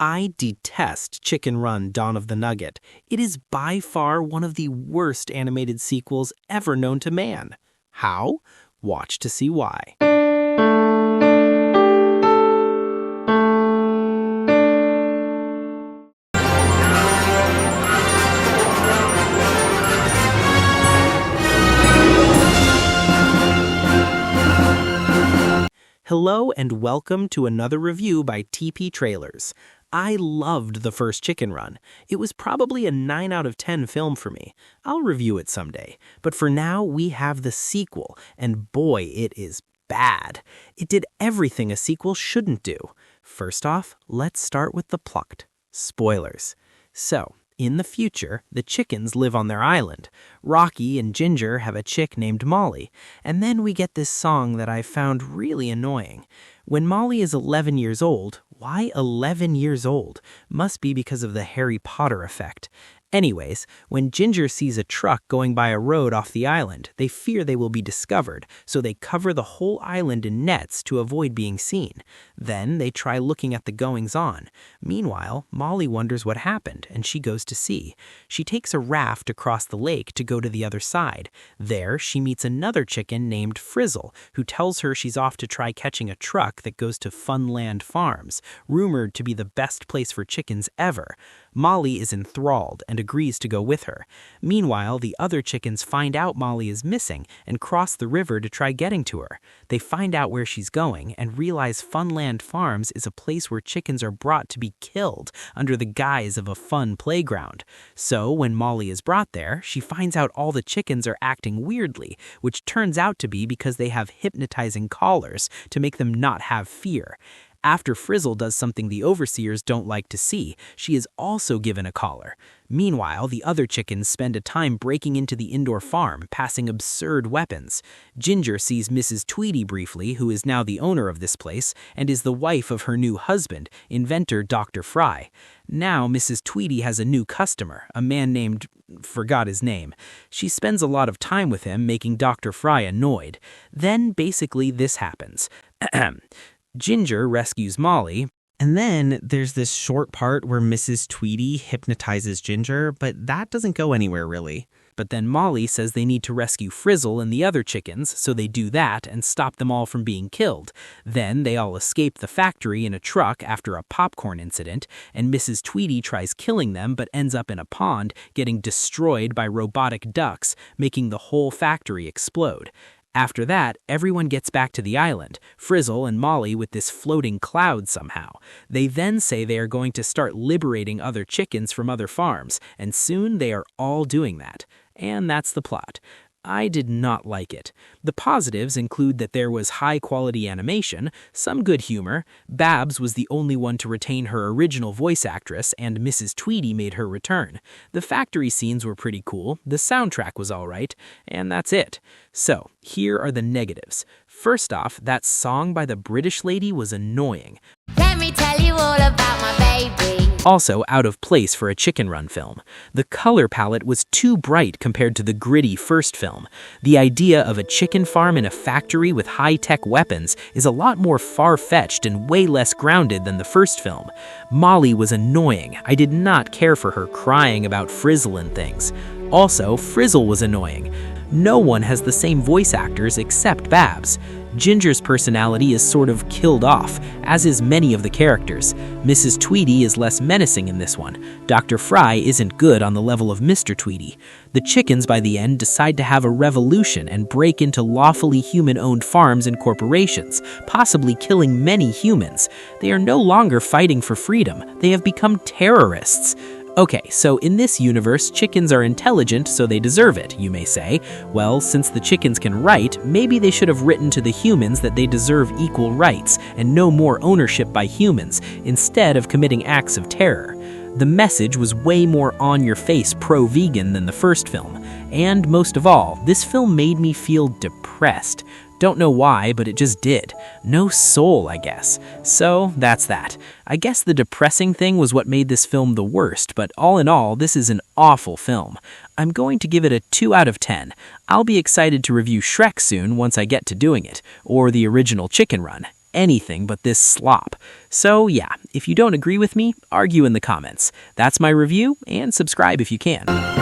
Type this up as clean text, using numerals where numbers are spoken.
I detest Chicken Run: Dawn of the Nugget. It is by far one of the worst animated sequels ever known to man. How? Watch to see why. Hello and welcome to another review by TP Trailers. I loved the first Chicken Run. It was probably a 9 out of 10 film for me. I'll review it someday. But for now, we have the sequel, and boy, it is bad. It did everything a sequel shouldn't do. First off, let's start with the plot. Spoilers. So, in the future, the chickens live on their island. Rocky and Ginger have a chick named Molly. And then we get this song that I found really annoying. When Molly is 11 years old, why 11 years old? Must be because of the Harry Potter effect. Anyways, when Ginger sees a truck going by a road off the island, they fear they will be discovered, so they cover the whole island in nets to avoid being seen. Then they try looking at the goings-on. Meanwhile, Molly wonders what happened, and she goes to see. She takes a raft across the lake to go to the other side. There, she meets another chicken named Frizzle, who tells her she's off to try catching a truck that goes to Funland Farms, rumored to be the best place for chickens ever. Molly is enthralled and agrees to go with her. Meanwhile, the other chickens find out Molly is missing and cross the river to try getting to her. They find out where she's going and realize Funland Farms is a place where chickens are brought to be killed under the guise of a fun playground. So, when Molly is brought there, she finds out all the chickens are acting weirdly, which turns out to be because they have hypnotizing collars to make them not have fear. After Frizzle does something the overseers don't like to see, she is also given a collar. Meanwhile, the other chickens spend a time breaking into the indoor farm, passing absurd weapons. Ginger sees Mrs. Tweedy briefly, who is now the owner of this place, and is the wife of her new husband, inventor Dr. Fry. Now, Mrs. Tweedy has a new customer, a man named... forgot his name. She spends a lot of time with him, making Dr. Fry annoyed. Then, basically, this happens. Ginger rescues Molly, and then there's this short part where Mrs. Tweedy hypnotizes Ginger, but that doesn't go anywhere really. But then Molly says they need to rescue Frizzle and the other chickens, so they do that and stop them all from being killed. Then they all escape the factory in a truck after a popcorn incident, and Mrs. Tweedy tries killing them but ends up in a pond, getting destroyed by robotic ducks, making the whole factory explode. After that, everyone gets back to the island, Frizzle and Molly with this floating cloud somehow. They then say they are going to start liberating other chickens from other farms, and soon they are all doing that. And that's the plot. I did not like it. The positives include that there was high-quality animation, some good humor, Babs was the only one to retain her original voice actress, and Mrs. Tweedy made her return. The factory scenes were pretty cool, the soundtrack was alright, and that's it. So, here are the negatives. First off, that song by the British lady was annoying. Let me tell you all about my baby. Also out of place for a Chicken Run film. The color palette was too bright compared to the gritty first film. The idea of a chicken farm in a factory with high-tech weapons is a lot more far-fetched and way less grounded than the first film. Molly was annoying. I did not care for her crying about Frizzle and things. Also, Frizzle was annoying. No one has the same voice actors except Babs. Ginger's personality is sort of killed off, as is many of the characters. Mrs. Tweedy is less menacing in this one. Dr. Fry isn't good on the level of Mr. Tweedy. The chickens by the end decide to have a revolution and break into lawfully human-owned farms and corporations, possibly killing many humans. They are no longer fighting for freedom. They have become terrorists. Okay, so in this universe, chickens are intelligent, so they deserve it, you may say. Well, since the chickens can write, maybe they should have written to the humans that they deserve equal rights and no more ownership by humans, instead of committing acts of terror. The message was way more on-your-face pro-vegan than the first film. And most of all, this film made me feel depressed. Don't know why, but it just did. No soul, I guess. So, that's that. I guess the depressing thing was what made this film the worst, but all in all, this is an awful film. I'm going to give it a 2 out of 10. I'll be excited to review Shrek soon once I get to doing it, or the original Chicken Run. anything but this slop. So yeah, if you don't agree with me, argue in the comments. That's my review, and subscribe if you can.